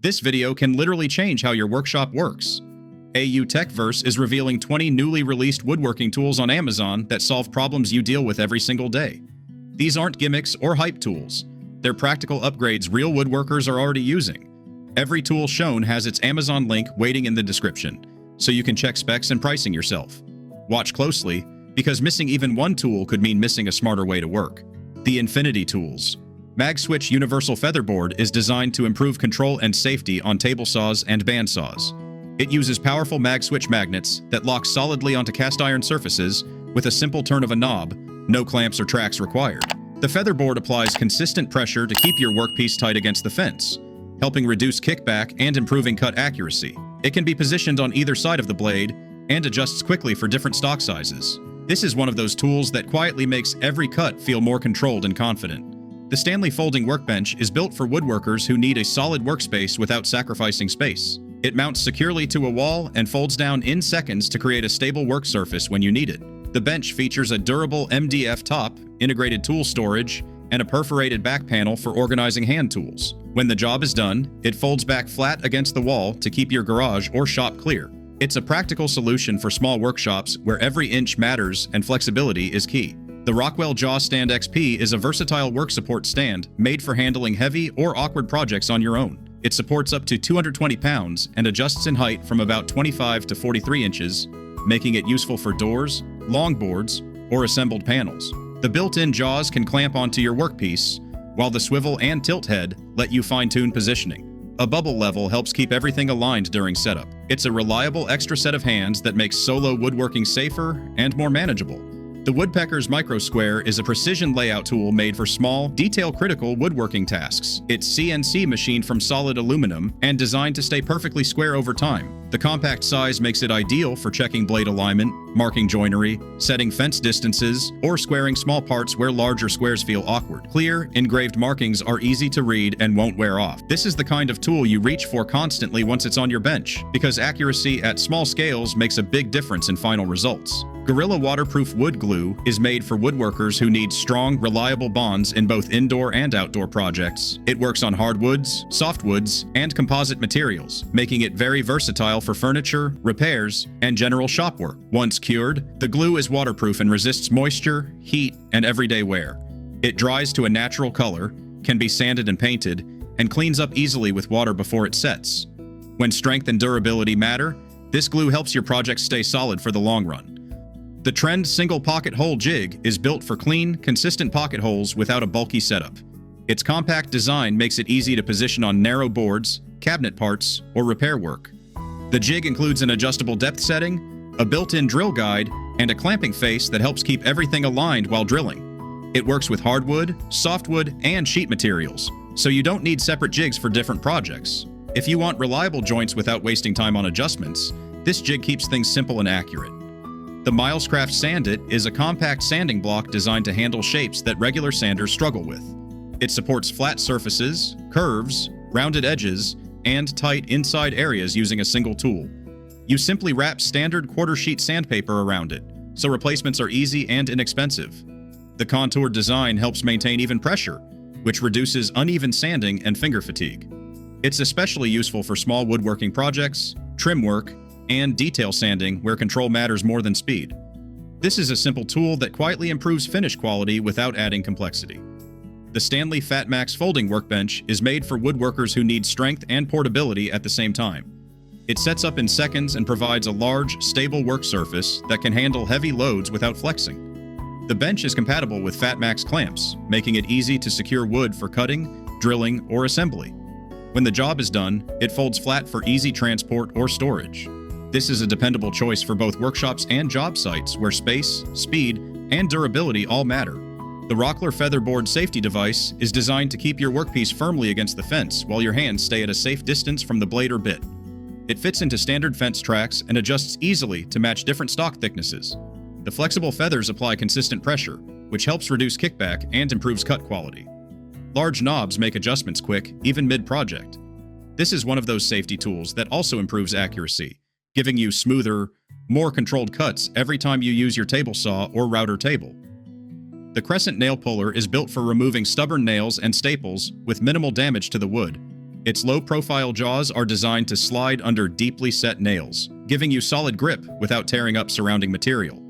This video can literally change how your workshop works. TechVerse is revealing 20 newly released woodworking tools on Amazon that solve problems you deal with every single day. These aren't gimmicks or hype tools. They're practical upgrades real woodworkers are already using. Every tool shown has its Amazon link waiting in the description, so you can check specs and pricing yourself. Watch closely, because missing even one tool could mean missing a smarter way to work. The Infinity Tools. Magswitch Universal Featherboard is designed to improve control and safety on table saws and bandsaws. It uses powerful Magswitch magnets that lock solidly onto cast iron surfaces with a simple turn of a knob, no clamps or tracks required. The Featherboard applies consistent pressure to keep your workpiece tight against the fence, helping reduce kickback and improving cut accuracy. It can be positioned on either side of the blade and adjusts quickly for different stock sizes. This is one of those tools that quietly makes every cut feel more controlled and confident. The Stanley Folding Workbench is built for woodworkers who need a solid workspace without sacrificing space. It mounts securely to a wall and folds down in seconds to create a stable work surface when you need it. The bench features a durable MDF top, integrated tool storage, and a perforated back panel for organizing hand tools. When the job is done, it folds back flat against the wall to keep your garage or shop clear. It's a practical solution for small workshops where every inch matters and flexibility is key. The Rockwell JawStand XP is a versatile work support stand made for handling heavy or awkward projects on your own. It supports up to 220 pounds and adjusts in height from about 25 to 43 inches, making it useful for doors, longboards, or assembled panels. The built-in jaws can clamp onto your workpiece, while the swivel and tilt head let you fine-tune positioning. A bubble level helps keep everything aligned during setup. It's a reliable extra set of hands that makes solo woodworking safer and more manageable. The Woodpeckers Micro-Square is a precision layout tool made for small, detail-critical woodworking tasks. It's CNC machined from solid aluminum and designed to stay perfectly square over time. The compact size makes it ideal for checking blade alignment, marking joinery, setting fence distances, or squaring small parts where larger squares feel awkward. Clear, engraved markings are easy to read and won't wear off. This is the kind of tool you reach for constantly once it's on your bench, because accuracy at small scales makes a big difference in final results. Gorilla Waterproof Wood Glue is made for woodworkers who need strong, reliable bonds in both indoor and outdoor projects. It works on hardwoods, softwoods, and composite materials, making it very versatile for furniture, repairs, and general shop work. Once cured, the glue is waterproof and resists moisture, heat, and everyday wear. It dries to a natural color, can be sanded and painted, and cleans up easily with water before it sets. When strength and durability matter, this glue helps your project stay solid for the long run. The Trend Single Pocket Hole Jig is built for clean, consistent pocket holes without a bulky setup. Its compact design makes it easy to position on narrow boards, cabinet parts, or repair work. The jig includes an adjustable depth setting, a built-in drill guide, and a clamping face that helps keep everything aligned while drilling. It works with hardwood, softwood, and sheet materials, so you don't need separate jigs for different projects. If you want reliable joints without wasting time on adjustments, this jig keeps things simple and accurate. The Milescraft SAND-IT is a compact sanding block designed to handle shapes that regular sanders struggle with. It supports flat surfaces, curves, rounded edges, and tight inside areas using a single tool. You simply wrap standard quarter-sheet sandpaper around it, so replacements are easy and inexpensive. The contoured design helps maintain even pressure, which reduces uneven sanding and finger fatigue. It's especially useful for small woodworking projects, trim work, and detail sanding where control matters more than speed. This is a simple tool that quietly improves finish quality without adding complexity. The Stanley FatMax Folding Workbench is made for woodworkers who need strength and portability at the same time. It sets up in seconds and provides a large, stable work surface that can handle heavy loads without flexing. The bench is compatible with FatMax clamps, making it easy to secure wood for cutting, drilling, or assembly. When the job is done, it folds flat for easy transport or storage. This is a dependable choice for both workshops and job sites where space, speed, and durability all matter. The Rockler Featherboard safety device is designed to keep your workpiece firmly against the fence while your hands stay at a safe distance from the blade or bit. It fits into standard fence tracks and adjusts easily to match different stock thicknesses. The flexible feathers apply consistent pressure, which helps reduce kickback and improves cut quality. Large knobs make adjustments quick, even mid-project. This is one of those safety tools that also improves accuracy, giving you smoother, more controlled cuts every time you use your table saw or router table. The Crescent nail puller is built for removing stubborn nails and staples with minimal damage to the wood. Its low-profile jaws are designed to slide under deeply set nails, giving you solid grip without tearing up surrounding material.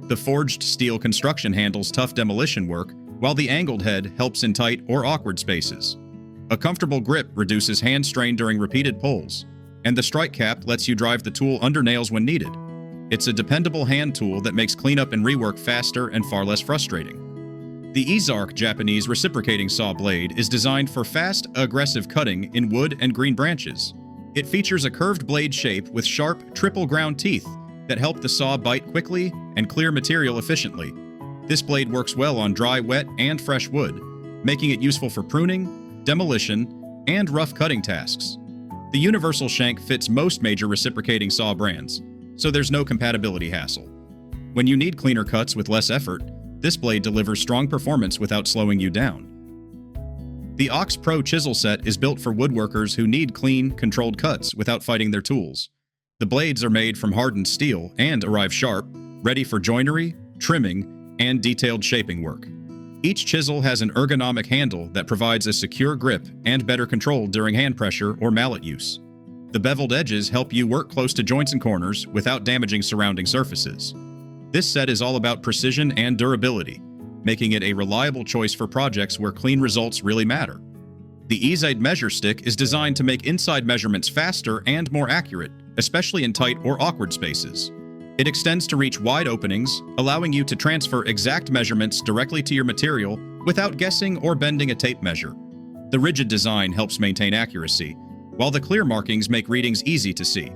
The forged steel construction handles tough demolition work, while the angled head helps in tight or awkward spaces. A comfortable grip reduces hand strain during repeated pulls, and the strike cap lets you drive the tool under nails when needed. It's a dependable hand tool that makes cleanup and rework faster and far less frustrating. The Ezarc Japanese reciprocating saw blade is designed for fast, aggressive cutting in wood and green branches. It features a curved blade shape with sharp, triple-ground teeth that help the saw bite quickly and clear material efficiently. This blade works well on dry, wet, and fresh wood, making it useful for pruning, demolition, and rough cutting tasks. The universal shank fits most major reciprocating saw brands, so there's no compatibility hassle. When you need cleaner cuts with less effort, this blade delivers strong performance without slowing you down. The Pro Chisel Set is built for woodworkers who need clean, controlled cuts without fighting their tools. The blades are made from hardened steel and arrive sharp, ready for joinery, trimming, and detailed shaping work. Each chisel has an ergonomic handle that provides a secure grip and better control during hand pressure or mallet use. The beveled edges help you work close to joints and corners without damaging surrounding surfaces. This set is all about precision and durability, making it a reliable choice for projects where clean results really matter. The Ezarc measure stick is designed to make inside measurements faster and more accurate, especially in tight or awkward spaces. It extends to reach wide openings, allowing you to transfer exact measurements directly to your material without guessing or bending a tape measure. The rigid design helps maintain accuracy, while the clear markings make readings easy to see.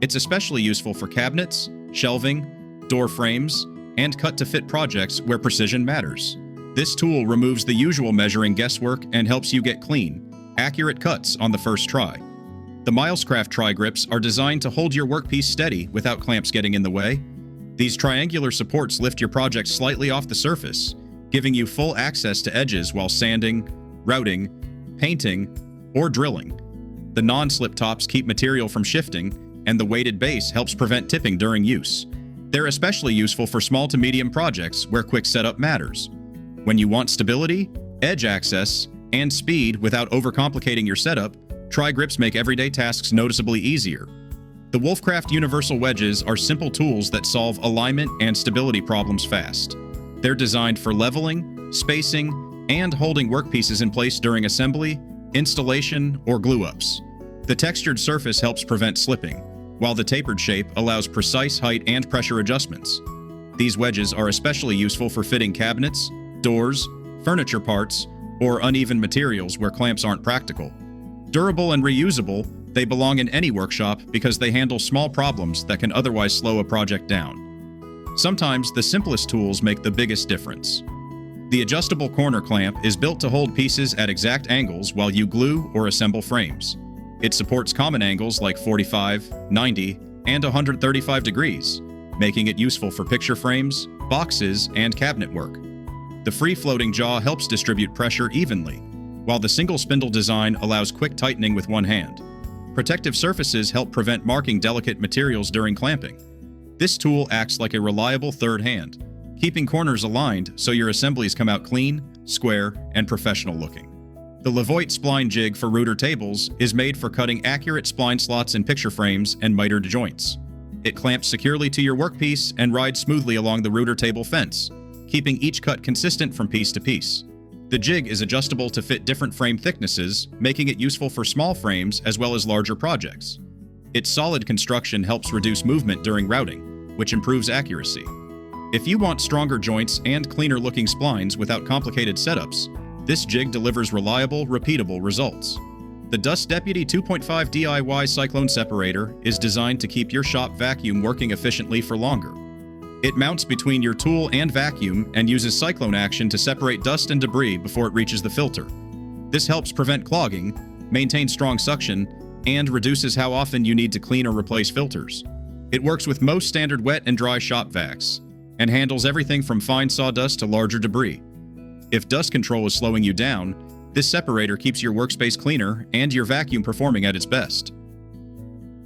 It's especially useful for cabinets, shelving, door frames, and cut-to-fit projects where precision matters. This tool removes the usual measuring guesswork and helps you get clean, accurate cuts on the first try. The Milescraft TriGrips are designed to hold your workpiece steady without clamps getting in the way. These triangular supports lift your project slightly off the surface, giving you full access to edges while sanding, routing, painting, or drilling. The non-slip tops keep material from shifting, and the weighted base helps prevent tipping during use. They're especially useful for small to medium projects where quick setup matters. When you want stability, edge access, and speed without overcomplicating your setup, TriGrips make everyday tasks noticeably easier. The Wolfcraft universal wedges are simple tools that solve alignment and stability problems fast. They're designed for leveling, spacing, and holding workpieces in place during assembly, installation, or glue-ups. The textured surface helps prevent slipping, while the tapered shape allows precise height and pressure adjustments. These wedges are especially useful for fitting cabinets, doors, furniture parts, or uneven materials where clamps aren't practical. Durable and reusable, they belong in any workshop because they handle small problems that can otherwise slow a project down. Sometimes the simplest tools make the biggest difference. The adjustable corner clamp is built to hold pieces at exact angles while you glue or assemble frames. It supports common angles like 45, 90, and 135 degrees, making it useful for picture frames, boxes, and cabinet work. The free-floating jaw helps distribute pressure evenly, while the single spindle design allows quick tightening with one hand. Protective surfaces help prevent marking delicate materials during clamping. This tool acts like a reliable third hand, keeping corners aligned so your assemblies come out clean, square, and professional looking. The Levoite spline jig for router tables is made for cutting accurate spline slots in picture frames and mitered joints. It clamps securely to your workpiece and rides smoothly along the router table fence, keeping each cut consistent from piece to piece. The jig is adjustable to fit different frame thicknesses, making it useful for small frames as well as larger projects. Its solid construction helps reduce movement during routing, which improves accuracy. If you want stronger joints and cleaner-looking splines without complicated setups, this jig delivers reliable, repeatable results. The Dust Deputy 2.5 DIY Cyclone Separator is designed to keep your shop vacuum working efficiently for longer. It mounts between your tool and vacuum and uses cyclone action to separate dust and debris before it reaches the filter. This helps prevent clogging, maintain strong suction, and reduces how often you need to clean or replace filters. It works with most standard wet and dry shop vacs, and handles everything from fine sawdust to larger debris. If dust control is slowing you down, this separator keeps your workspace cleaner and your vacuum performing at its best.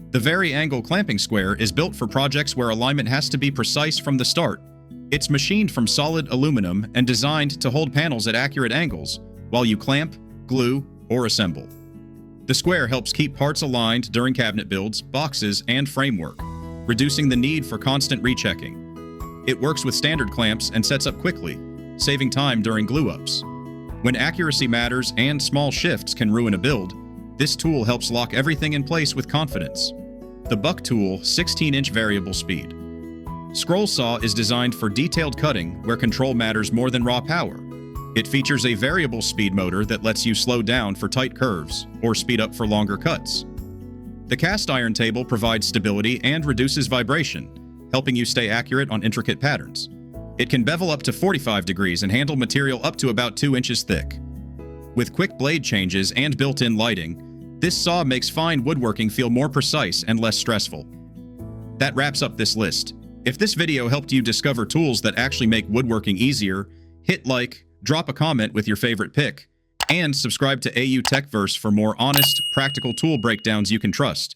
The VaryAngle clamping square is built for projects where alignment has to be precise from the start. It's machined from solid aluminum and designed to hold panels at accurate angles while you clamp, glue, or assemble. The square helps keep parts aligned during cabinet builds, boxes, and framework, reducing the need for constant rechecking. It works with standard clamps and sets up quickly, saving time during glue-ups. When accuracy matters and small shifts can ruin a build, this tool helps lock everything in place with confidence. The BUCKTOOL 16-inch variable speed. Scroll saw is designed for detailed cutting where control matters more than raw power. It features a variable speed motor that lets you slow down for tight curves or speed up for longer cuts. The cast iron table provides stability and reduces vibration, helping you stay accurate on intricate patterns. It can bevel up to 45 degrees and handle material up to about 2 inches thick. With quick blade changes and built-in lighting, this saw makes fine woodworking feel more precise and less stressful. That wraps up this list. If this video helped you discover tools that actually make woodworking easier, hit like, drop a comment with your favorite pick, and subscribe to TechVerse for more honest, practical tool breakdowns you can trust.